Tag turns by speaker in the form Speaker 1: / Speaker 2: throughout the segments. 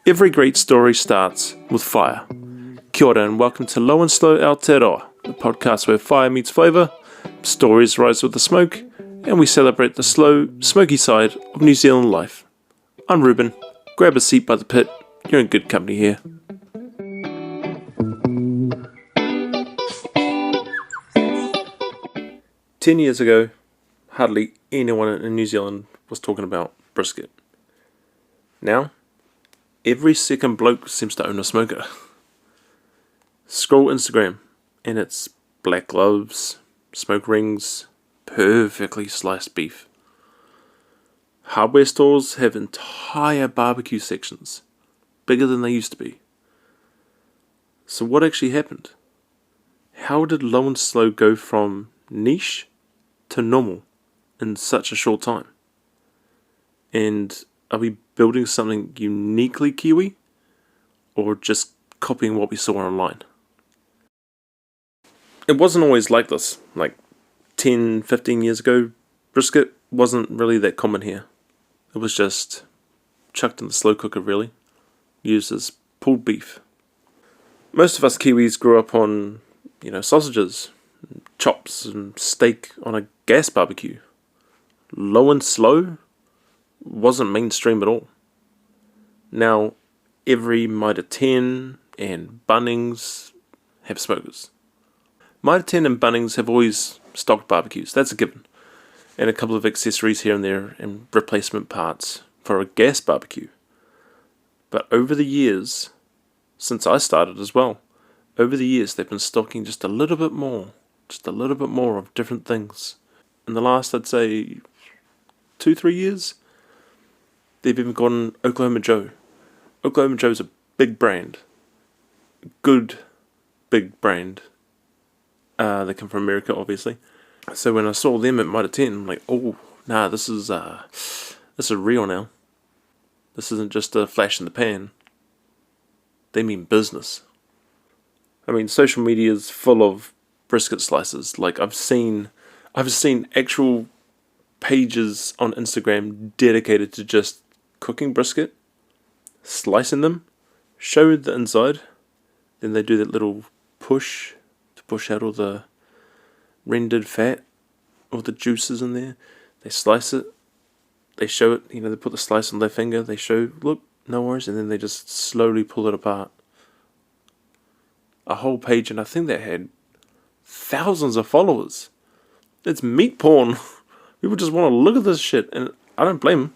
Speaker 1: Every great story starts with fire. Kia ora and welcome to Low and Slow Aotearoa, the podcast where fire meets flavour, stories rise with the smoke, and we celebrate the slow, smoky side of New Zealand life. I'm Ruben. Grab a seat by the pit. You're in good company here. "10 years ago, hardly anyone in New Zealand was talking about brisket. Now, every second bloke seems to own a smoker. Scroll Instagram, and it's black gloves, smoke rings, perfectly sliced beef. Hardware stores have entire barbecue sections, bigger than they used to be. So what actually happened? How did Low and Slow go from niche to normal in such a short time? And are we building something uniquely Kiwi, or just copying what we saw online? It wasn't always like this. Like 10, 15 years ago, brisket wasn't really that common here. It was just chucked in the slow cooker, really, used as pulled beef. Most of us Kiwis grew up on, sausages, chops and steak on a gas barbecue. Low and Slow wasn't mainstream at all. Now, every Mitre 10 and Bunnings have smokers. Mitre 10 and Bunnings have always stocked barbecues, that's a given, and a couple of accessories here and there and replacement parts for a gas barbecue. But over the years, since I started as well, over the years they've been stocking just a little bit more of different things. In the last, I'd say, 2-3 years, they've even gotten Oklahoma Joe. Oklahoma Joe's a big brand. Good, big brand. They come from America, obviously. So when I saw them at Mitre 10, I'm like, oh, nah, this is real now. This isn't just a flash in the pan. They mean business. I mean, social media is full of brisket slices. Like I've seen actual pages on Instagram dedicated to just cooking brisket, slicing them, show the inside, then they do that little push to push out all the rendered fat, all the juices in there. They slice it, they show it, they put the slice on their finger, they show, look, no worries, and then they just slowly pull it apart. A whole page, and I think they had thousands of followers. It's meat porn. People just want to look at this shit, and I don't blame them.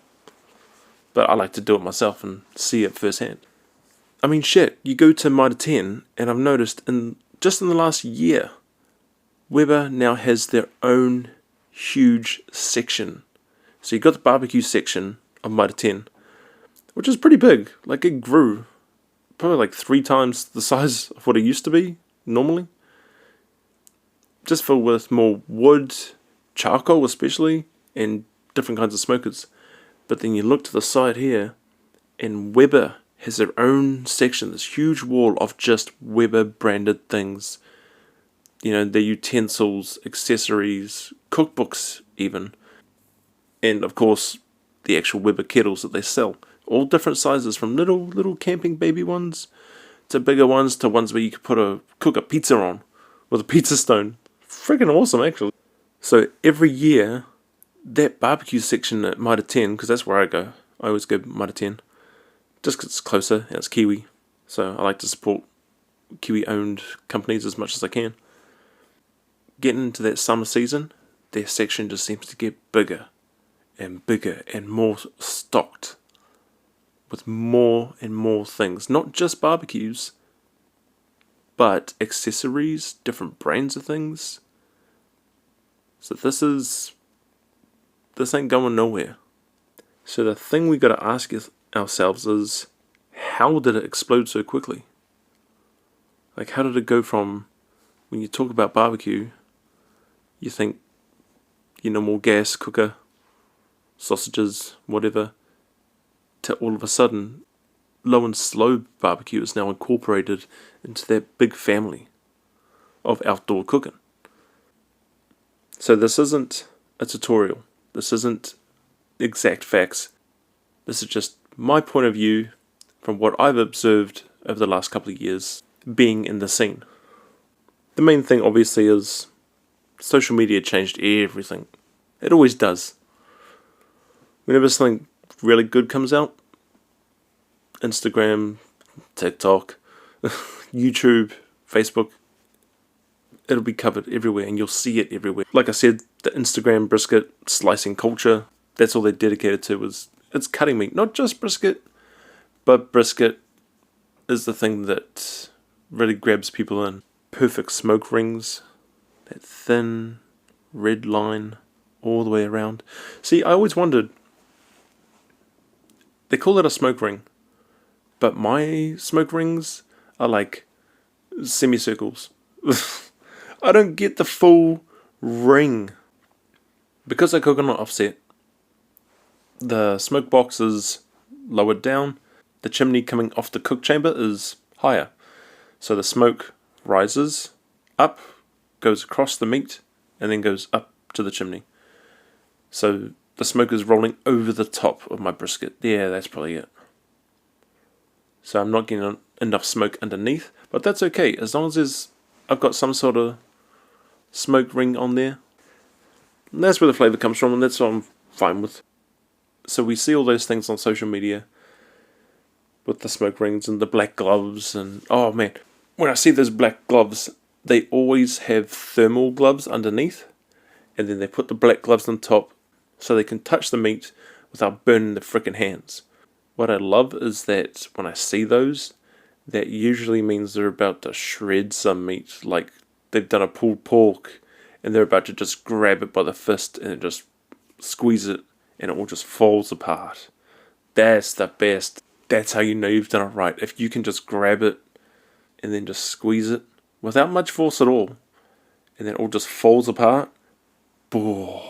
Speaker 1: But I like to do it myself and see it firsthand. I mean, shit, you go to Mitre 10, and I've noticed just in the last year, Weber now has their own huge section. So you got the barbecue section of Mitre 10, which is pretty big. Like, it grew probably like 3 times the size of what it used to be normally. Just filled with more wood, charcoal especially, and different kinds of smokers. But then you look to the side here, and Weber has their own section, this huge wall of just Weber branded things. Their utensils, accessories, cookbooks even. And of course, the actual Weber kettles that they sell. All different sizes, from little camping baby ones to bigger ones to ones where you could cook a pizza on with a pizza stone. Freaking awesome, actually. So every year, that barbecue section at Mitre 10, because that's where I go. I always go Mitre 10. Just because it's closer and it's Kiwi. So I like to support Kiwi-owned companies as much as I can. Getting into that summer season, their section just seems to get bigger and bigger and more stocked with more and more things. Not just barbecues, but accessories, different brands of things. So this ain't going nowhere. So the thing we got to ask ourselves is, how did it explode so quickly? Like, how did it go from, when you talk about barbecue, you think, more gas cooker, sausages, whatever, to all of a sudden, Low and Slow barbecue is now incorporated into that big family of outdoor cooking. So this isn't a tutorial. This isn't exact facts. This is just my point of view from what I've observed over the last couple of years being in the scene. The main thing obviously is social media changed everything. It always does. Whenever something really good comes out, Instagram, TikTok, YouTube, Facebook, it'll be covered everywhere and you'll see it everywhere. Like I said, the Instagram brisket slicing culture, that's all they're dedicated to, it's cutting meat. Not just brisket, but brisket is the thing that really grabs people in. Perfect smoke rings, that thin red line all the way around. See, I always wondered, they call it a smoke ring, but my smoke rings are like semicircles. I don't get the full ring. Because I cook on an offset, the smoke box is lowered down, the chimney coming off the cook chamber is higher. So the smoke rises up, goes across the meat, and then goes up to the chimney. So the smoke is rolling over the top of my brisket. Yeah, that's probably it. So I'm not getting enough smoke underneath, but that's okay. As long as I've got some sort of smoke ring on there. And that's where the flavour comes from, and that's what I'm fine with. So we see all those things on social media with the smoke rings and the black gloves, and oh man, when I see those black gloves, they always have thermal gloves underneath, and then they put the black gloves on top so they can touch the meat without burning the frickin' hands. What I love is that when I see those, that usually means they're about to shred some meat, like they've done a pulled pork and they're about to just grab it by the fist and just squeeze it and it all just falls apart. That's the best. That's how you know you've done it right. If you can just grab it and then just squeeze it without much force at all, and then it all just falls apart. Oh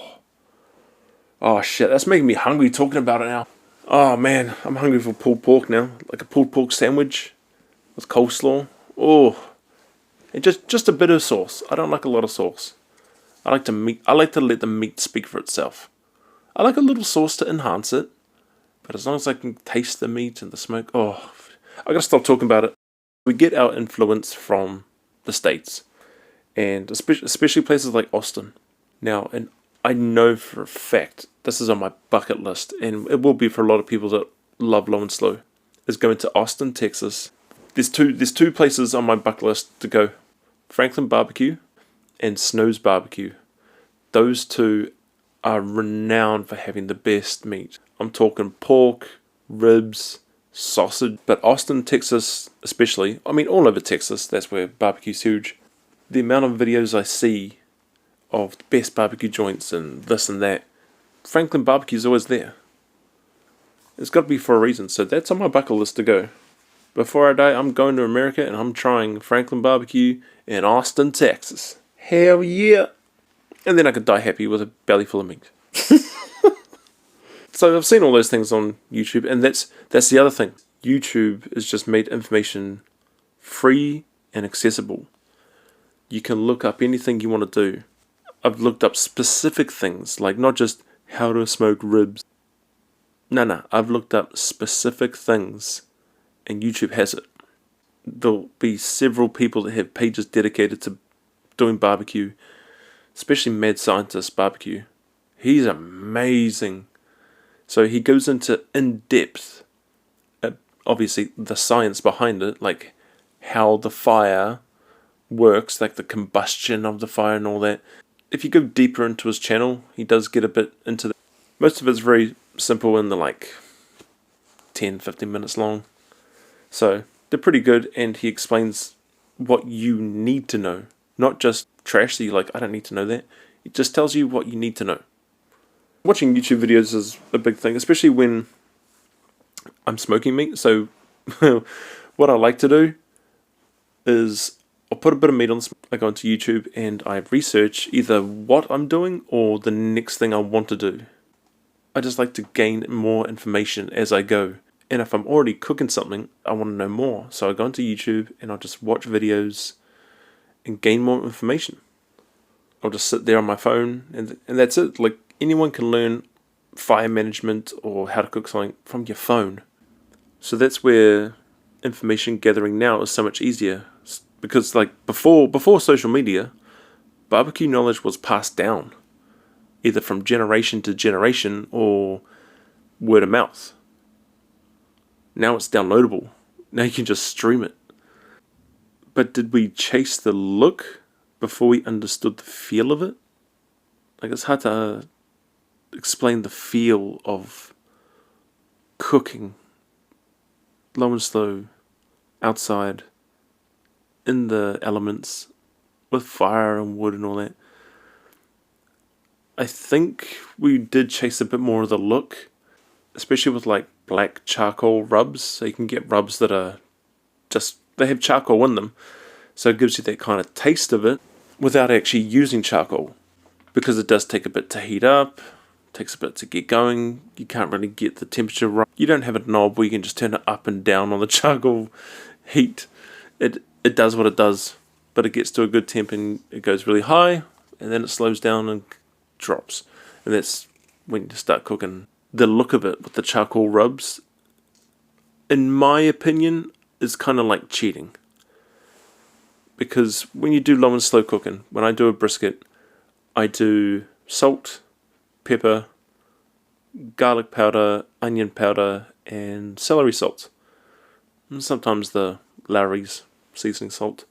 Speaker 1: shit, that's making me hungry talking about it now. Oh man, I'm hungry for pulled pork now. Like a pulled pork sandwich with coleslaw. Oh, and just a bit of sauce. I don't like a lot of sauce. I like to let the meat speak for itself. I like a little sauce to enhance it, but as long as I can taste the meat and the smoke, oh, I gotta stop talking about it. We get our influence from the States, and especially places like Austin. Now, and I know for a fact this is on my bucket list, and it will be for a lot of people that love low and slow, is going to Austin, Texas. There's two places on my bucket list to go: Franklin Barbecue and Snow's Barbecue. Those two are renowned for having the best meat. I'm talking pork, ribs, sausage. But Austin, Texas especially, I mean all over Texas, that's where barbecue's huge. The amount of videos I see of the best barbecue joints and this and that, Franklin Barbecue's always there. It's got to be for a reason, so that's on my bucket list to go. Before I die, I'm going to America and I'm trying Franklin Barbecue in Austin, Texas. Hell yeah! And then I could die happy with a belly full of meat. So I've seen all those things on YouTube, and that's the other thing. YouTube has just made information free and accessible. You can look up anything you want to do. I've looked up specific things, like not just how to smoke ribs. No, I've looked up specific things, and YouTube has it. There'll be several people that have pages dedicated to doing barbecue, especially Mad Scientist Barbecue. He's amazing. So he goes into in-depth, obviously the science behind it, like how the fire works, like the combustion of the fire and all that. If you go deeper into his channel, he does get a bit into that. Most of it's very simple and they're like 10-15 minutes long. So they're pretty good, and he explains what you need to know. Not just trash that you're like, I don't need to know that. It just tells you what you need to know. Watching YouTube videos is a big thing, especially when I'm smoking meat. So what I like to do is I'll put a bit of meat on the smoke. I go into YouTube and I research either what I'm doing or the next thing I want to do. I just like to gain more information as I go. And if I'm already cooking something, I want to know more. So I go into YouTube and I'll just watch videos and gain more information. I'll just sit there on my phone and that's it. Like, anyone can learn fire management or how to cook something from your phone. So that's where information gathering now is so much easier. Because like before social media, barbecue knowledge was passed down, either from generation to generation or word of mouth. Now it's downloadable. Now you can just stream it. But did we chase the look before we understood the feel of it? Like, it's hard to explain the feel of cooking low and slow, outside, in the elements, with fire and wood and all that. I think we did chase a bit more of the look, especially with like black charcoal rubs. So you can get rubs that are just, they have charcoal in them, so it gives you that kind of taste of it without actually using charcoal, because it does take a bit to heat up, takes a bit to get going. You can't really get the temperature right. You don't have a knob where you can just turn it up and down on the charcoal heat. It does what it does, but it gets to a good temp and it goes really high, and then it slows down and drops. And that's when you start cooking. The look of it with the charcoal rubs, in my opinion, is kind of like cheating. Because when you do low and slow cooking, when I do a brisket, I do salt, pepper, garlic powder, onion powder, and celery salt. And sometimes the Lawry's seasoning salt.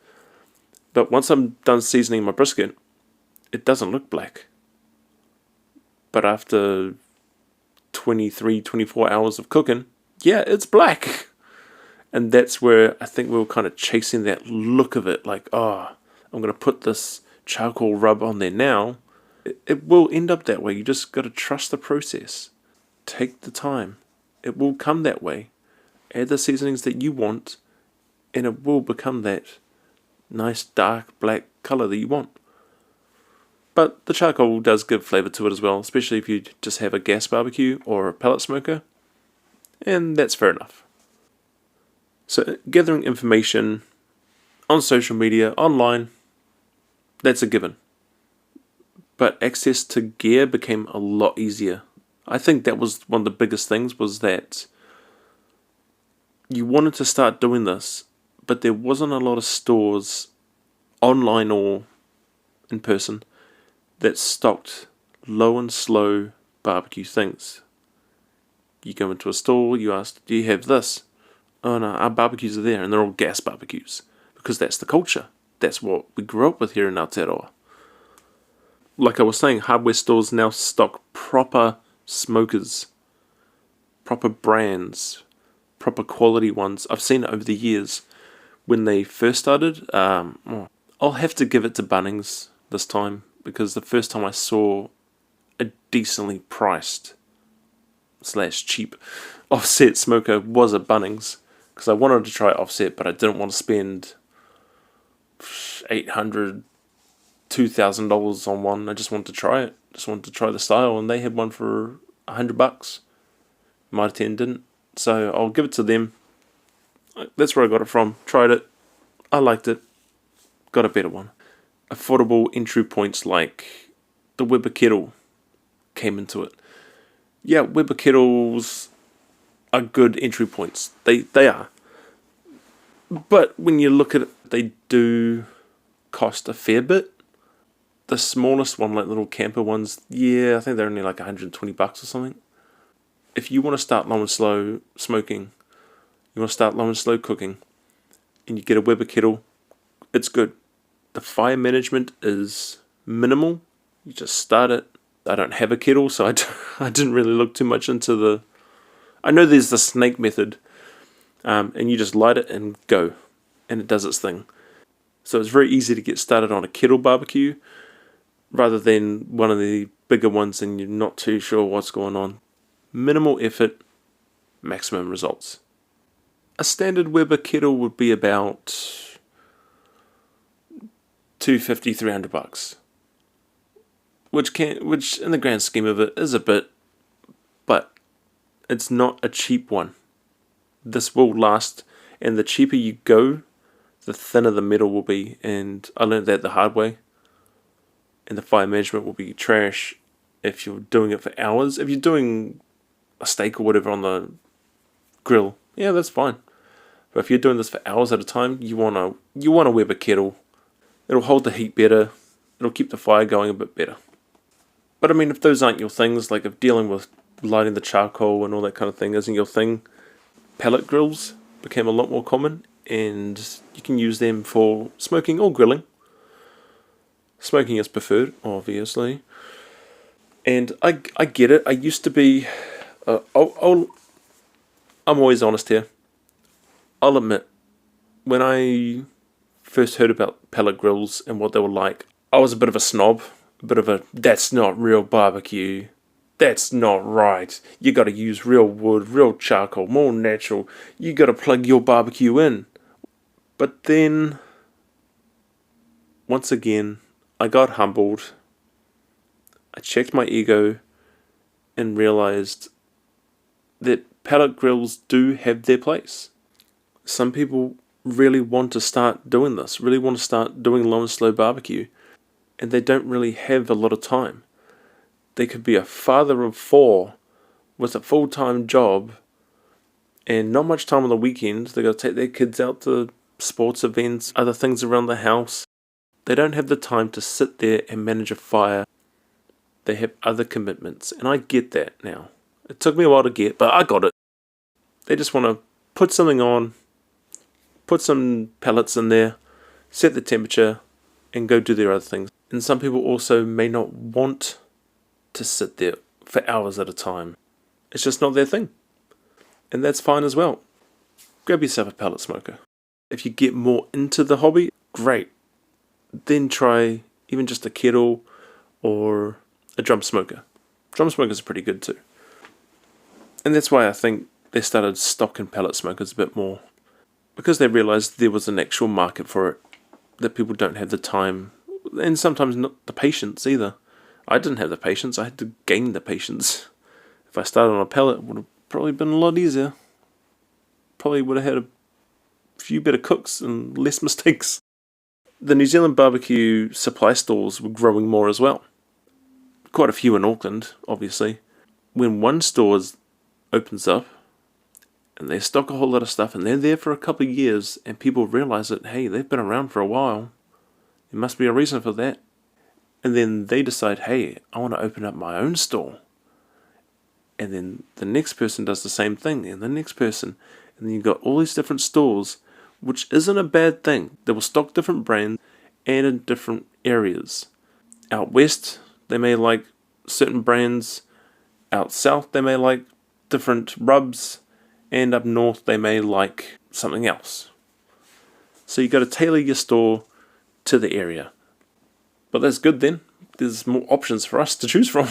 Speaker 1: But once I'm done seasoning my brisket, it doesn't look black. But after 23, 24 hours of cooking, yeah, it's black. And that's where I think we were kind of chasing that look of it. Like, oh, I'm going to put this charcoal rub on there now. It will end up that way. You just got to trust the process. Take the time. It will come that way. Add the seasonings that you want, and it will become that nice dark black colour that you want. But the charcoal does give flavour to it as well, especially if you just have a gas barbecue or a pellet smoker. And that's fair enough. So gathering information on social media, online, that's a given. But access to gear became a lot easier. I think that was one of the biggest things, was that you wanted to start doing this, but there wasn't a lot of stores, online or in person, that stocked low and slow barbecue things. You go into a store, you ask, do you have this? Oh no, our barbecues are there, and they're all gas barbecues, because that's the culture. That's what we grew up with here in Aotearoa. Like I was saying, hardware stores now stock proper smokers, proper brands, proper quality ones. I've seen it over the years. When they first started, I'll have to give it to Bunnings this time, because the first time I saw a decently priced / cheap offset smoker was at Bunnings, because I wanted to try offset, but I didn't want to spend $800, $2,000 on one. I just wanted to try it. Just wanted to try the style, and they had one for $100. Mighty 10 didn't, so I'll give it to them. That's where I got it from. Tried it. I liked it. Got a better one. Affordable entry points like the Weber kettle came into it. Yeah, Weber kettles are good entry points. They are. But when you look at it, they do cost a fair bit. The smallest one, like little camper ones, yeah, I think they're only like $120 or something. If you want to start low and slow smoking, you want to start low and slow cooking, and you get a Weber kettle, it's good. The fire management is minimal. You just start it. I don't have a kettle, so I didn't really look too much into the... I know there's the snake method, and you just light it and go, and it does its thing. So it's very easy to get started on a kettle barbecue, rather than one of the bigger ones and you're not too sure what's going on. Minimal effort, maximum results. A standard Weber kettle would be about $250, $300, which in the grand scheme of it is a bit, but it's not a cheap one. This will last, and the cheaper you go, the thinner the metal will be, and I learned that the hard way. And the fire management will be trash if you're doing it for hours. If you're doing a steak or whatever on the grill, yeah, that's fine. But if you're doing this for hours at a time, you want a Weber kettle. It'll hold the heat better. It'll keep the fire going a bit better. But I mean, if those aren't your things, like if dealing with lighting the charcoal and all that kind of thing isn't your thing, pellet grills became a lot more common, and you can use them for smoking or grilling. Smoking is preferred, obviously. And I get it. I used to be. I'm always honest here. I'll admit, when I first heard about pellet grills and what they were like, I was a bit of a snob. A bit of a, that's not real barbecue. That's not right. You gotta use real wood, real charcoal, more natural. You gotta plug your barbecue in. But then, once again, I got humbled. I checked my ego and realized that pellet grills do have their place. Some people really want to start doing this, really want to start doing low and slow barbecue, and they don't really have a lot of time. They could be a father of 4 with a full-time job and not much time on the weekends. They got to take their kids out to sports events, other things around the house. They don't have the time to sit there and manage a fire. They have other commitments, and I get that now. It took me a while to get, but I got it. They just want to put something on, put some pellets in there, set the temperature, and go do their other things. And some people also may not want to sit there for hours at a time. It's just not their thing. And that's fine as well. Grab yourself a pellet smoker. If you get more into the hobby, great. Then try even just a kettle or a drum smoker. Drum smokers are pretty good too. And that's why I think they started stocking pellet smokers a bit more. Because they realised there was an actual market for it. That people don't have the time. And sometimes not the patience either. I didn't have the patience. I had to gain the patience. If I started on a pellet, it would have probably been a lot easier. Probably would have had a few better cooks and less mistakes. The New Zealand barbecue supply stores were growing more as well. Quite a few in Auckland, obviously. When one store opens up and they stock a whole lot of stuff and they're there for a couple of years and people realise that, hey, they've been around for a while. There must be a reason for that. And then they decide, hey, I want to open up my own store. And then the next person does the same thing, and the next person. And then you've got all these different stores, which isn't a bad thing. They will stock different brands and in different areas. Out west, they may like certain brands. Out south, they may like different rubs. And up north, they may like something else. So you've got to tailor your store to the area. But that's good then. There's more options for us to choose from.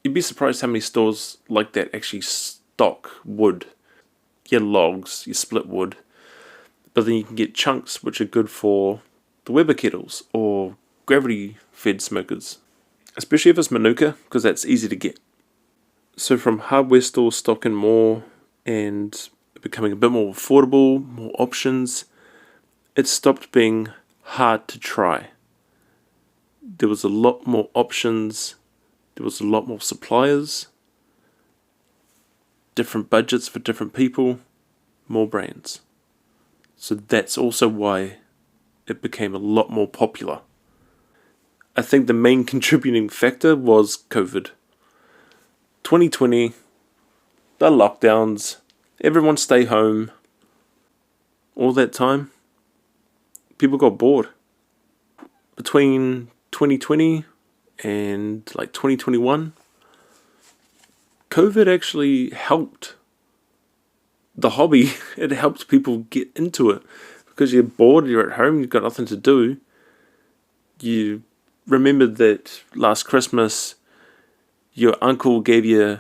Speaker 1: You'd be surprised how many stores like that actually stock wood. Your logs, your split wood. But then you can get chunks which are good for the Weber kettles or gravity-fed smokers. Especially if it's Manuka, because that's easy to get. So from hardware stores stocking more and becoming a bit more affordable, more options, it stopped being hard to try. There was a lot more options, there was a lot more suppliers, different budgets for different people, more brands. So that's also why it became a lot more popular. I think the main contributing factor was COVID. 2020, the lockdowns, everyone stay home. All that time, people got bored. Between 2020 and like 2021, COVID actually helped the hobby. It helped people get into it because you're bored, you're at home, you've got nothing to do. You remembered that last Christmas your uncle gave you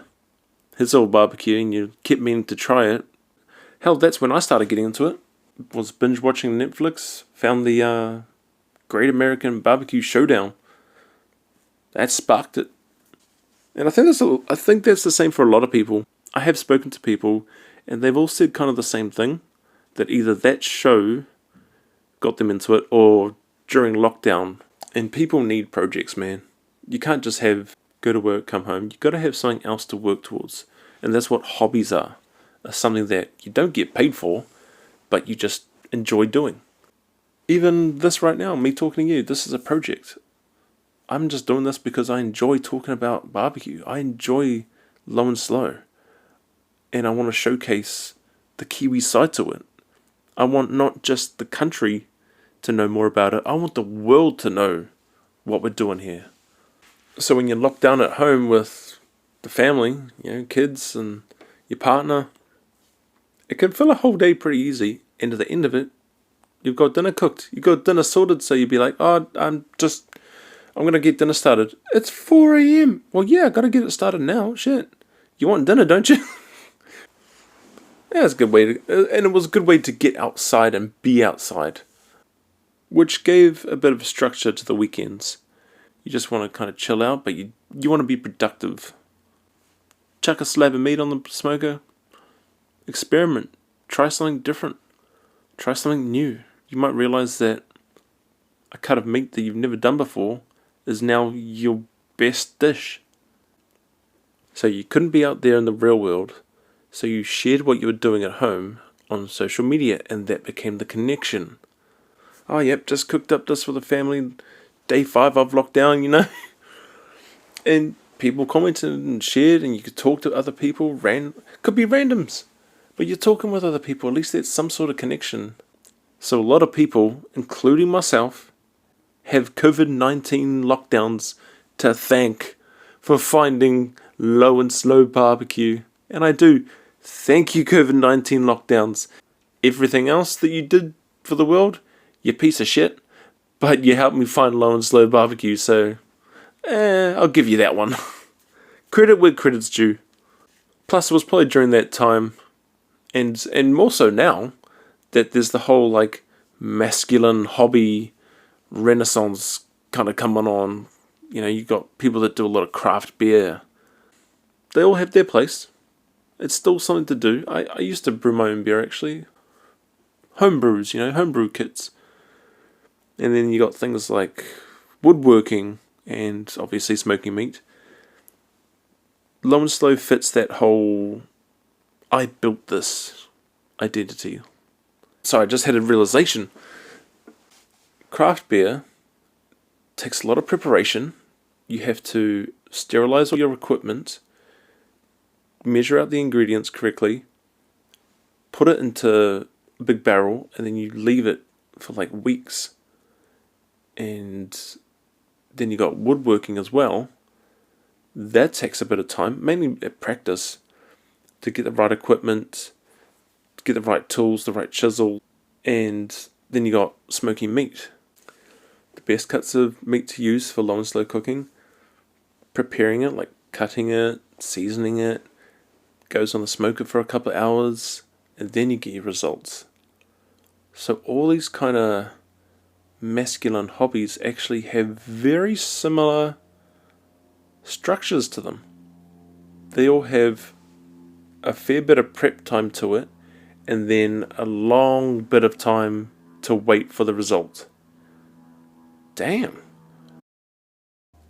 Speaker 1: his old barbecue and you kept meaning to try it. Hell, that's when I started getting into it. Was binge watching Netflix, found the Great American Barbecue Showdown. That sparked it. And I think that's the same for a lot of people. I have spoken to people and they've all said kind of the same thing. That either that show got them into it or during lockdown. And people need projects, man. You can't just have go to work, come home. You've got to have something else to work towards. And that's what hobbies are. something that you don't get paid for, but you just enjoy doing. Even this right now, me talking to you, this is a project. I'm just doing this because I enjoy talking about barbecue. I enjoy low and slow. And I want to showcase the Kiwi side to it. I want not just the country to know more about it. I want the world to know what we're doing here. So when you're locked down at home with the family, kids and your partner, it can fill a whole day pretty easy. And at the end of it, you've got dinner cooked. You've got dinner sorted. So you'd be like, oh, I'm going to get dinner started. It's 4 a.m. Well, yeah, I got to get it started now. Shit. You want dinner, don't you? Yeah, it's a good way and it was a good way to get outside and be outside, which gave a bit of structure to the weekends. You just want to kind of chill out, but you want to be productive. Chuck a slab of meat on the smoker. Experiment. Try something different. Try something new. You might realize that a cut of meat that you've never done before is now your best dish. So you couldn't be out there in the real world, so you shared what you were doing at home on social media, and that became the connection. Oh, yep, just cooked up this for the family. Day 5 of lockdown, And people commented and shared, and you could talk to other people. Could be randoms, but you're talking with other people. At least there's some sort of connection. So a lot of people, including myself, have COVID-19 lockdowns to thank for finding low and slow barbecue. And I do thank you, COVID-19 lockdowns. Everything else that you did for the world, you piece of shit. But you helped me find low and slow barbecue, so I'll give you that one. Credit where credit's due. Plus, it was probably during that time, and more so now, that there's the whole masculine hobby renaissance kind of coming on. You got people that do a lot of craft beer. They all have their place. It's still something to do. I used to brew my own beer, actually. Home brews, homebrew kits. And then you got things like woodworking and obviously smoking meat. Low and slow fits that whole I built this identity. So I just had a realization. Craft beer takes a lot of preparation. You have to sterilize all your equipment, measure out the ingredients correctly, put it into a big barrel, and then you leave it for weeks. And then you got woodworking as well. That takes a bit of time, mainly at practice, to get the right equipment, to get the right tools, the right chisel. And then you got smoking meat. The best cuts of meat to use for low and slow cooking. Preparing it, cutting it, seasoning it, goes on the smoker for a couple of hours, and then you get your results. So all these kind of masculine hobbies actually have very similar structures to them. They all have a fair bit of prep time to it, and then a long bit of time to wait for the result. Damn.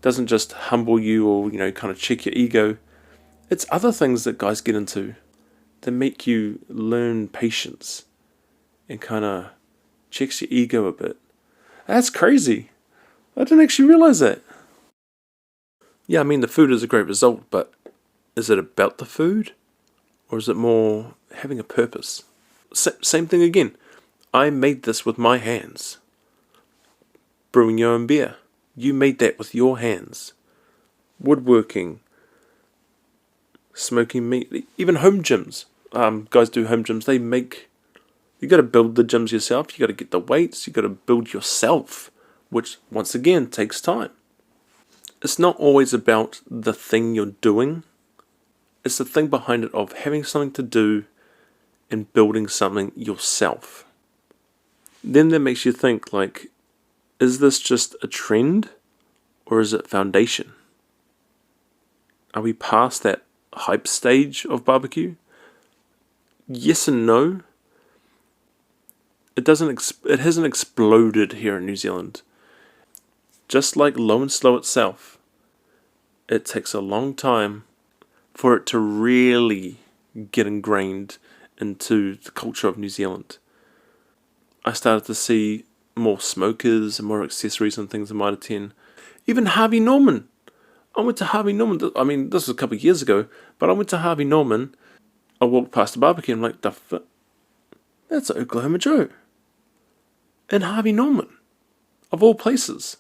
Speaker 1: Doesn't just humble you or, kind of check your ego. It's other things that guys get into that make you learn patience and kind of checks your ego a bit. That's crazy. I didn't actually realize that. Yeah, the food is a great result, but is it about the food? Or is it more having a purpose? Same thing again. I made this with my hands. Brewing your own beer. You made that with your hands. Woodworking. Smoking meat. Even home gyms. Guys do home gyms. You got to build the gyms yourself. You got to get the weights. You got to build yourself, which once again takes time. It's not always about the thing you're doing. It's the thing behind it of having something to do and building something yourself. Then that makes you think is this just a trend or is it foundation? Are we past that hype stage of barbecue? Yes and no. It hasn't exploded here in New Zealand. Just like low and slow itself, it takes a long time for it to really get ingrained into the culture of New Zealand. I started to see more smokers and more accessories and things in Mitre 10. Even Harvey Norman. I went to Harvey Norman. I mean, this was a couple of years ago, but I went to Harvey Norman. I walked past the barbecue and I'm like, that's Oklahoma Joe. And Harvey Norman, of all places.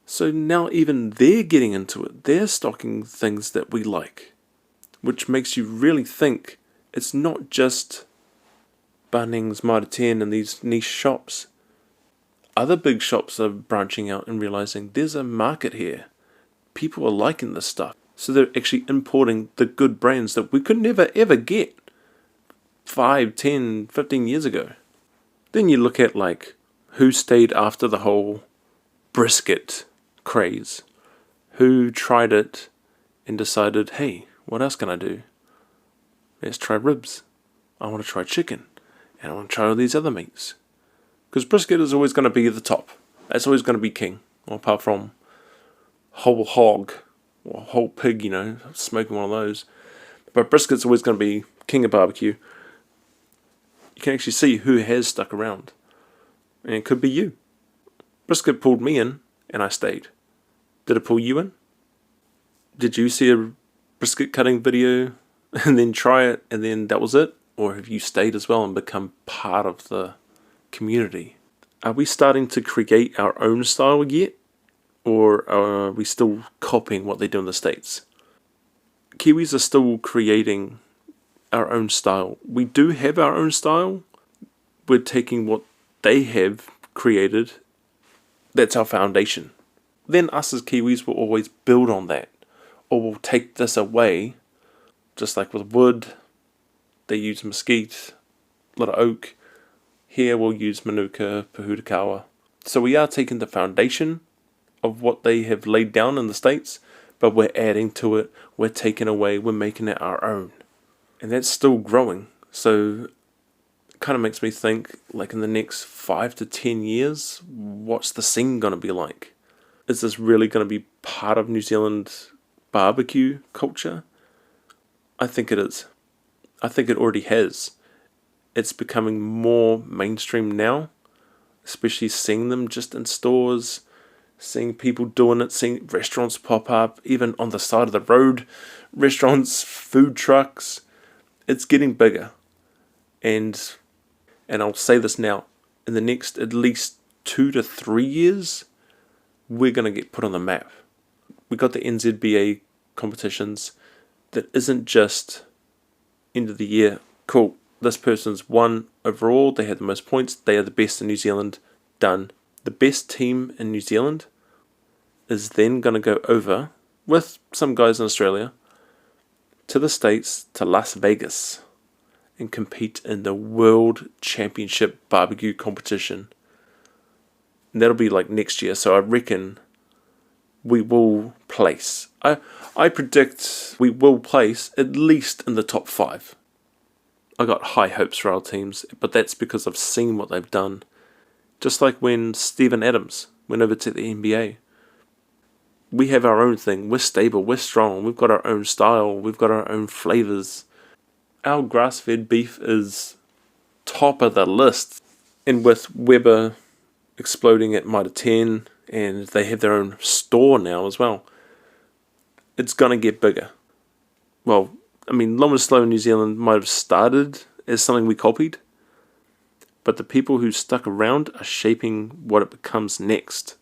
Speaker 1: So now even they're getting into it. They're stocking things that we like, which makes you really think it's not just Bunnings, Mitre 10 and these niche shops. Other big shops are branching out and realizing there's a market here. People are liking this stuff. So they're actually importing the good brands that we could never ever get 5, 10, 15 years ago. Then you look at like who stayed after the whole brisket craze. Who tried it and decided, hey, what else can I do? Let's try ribs. I want to try chicken. And I want to try all these other meats. Because brisket is always going to be the top. That's always going to be king. Well, apart from whole hog or whole pig, smoking one of those. But brisket's always going to be king of barbecue. You can actually see who has stuck around. And it could be you. Brisket pulled me in and I stayed. Did it pull you in? Did you see a brisket cutting video and then try it and then that was it? Or have you stayed as well and become part of the community? Are we starting to create our own style yet? Or are we still copying what they do in the States? Kiwis are still creating our own style. We do have our own style. We're taking what they have created. That's our foundation. Then us as Kiwis will always build on that. Or we'll take this away, just like with wood. They use mesquite, a lot of oak. Here we'll use manuka, pahutakawa. So we are taking the foundation of what they have laid down in the States, but we're adding to it, we're taking away, we're making it our own. And that's still growing. So it kind of makes me think, like in the next 5 to 10 years, what's the scene going to be like? Is this really going to be part of New Zealand barbecue culture? I think it is. I think it already has. It's becoming more mainstream now, especially seeing them just in stores, seeing people doing it, seeing restaurants pop up, even on the side of the road, restaurants, food trucks. It's getting bigger. And I'll say this now, in the next at least 2 to 3 years, we're going to get put on the map. We got the NZBA competitions that isn't just end of the year, cool, this person's won overall, they had the most points, they are the best in New Zealand, done. The best team in New Zealand is then going to go over, with some guys in Australia, to the States, to Las Vegas, and compete in the World Championship Barbecue Competition. And that'll be like next year, so I reckon we will place. I predict we will place at least in the top 5. I got high hopes for our teams, but that's because I've seen what they've done. Just like when Steven Adams went over to the NBA. We have our own thing. We're stable. We're strong. We've got our own style. We've got our own flavors. Our grass-fed beef is top of the list. And with Weber exploding at Mitre 10, and they have their own store now as well, it's going to get bigger. Well, I mean, Low and Slow in New Zealand might have started as something we copied, but the people who stuck around are shaping what it becomes next.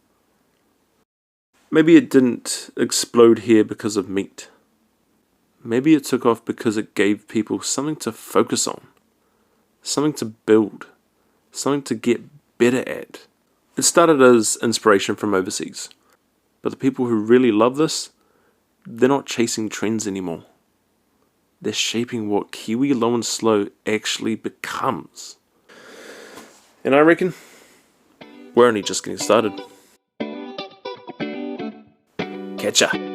Speaker 1: Maybe it didn't explode here because of meat. Maybe it took off because it gave people something to focus on, something to build, something to get better at. It started as inspiration from overseas, but the people who really love this, they're not chasing trends anymore. They're shaping what Kiwi Low and Slow actually becomes. And I reckon we're only just getting started. Catch ya!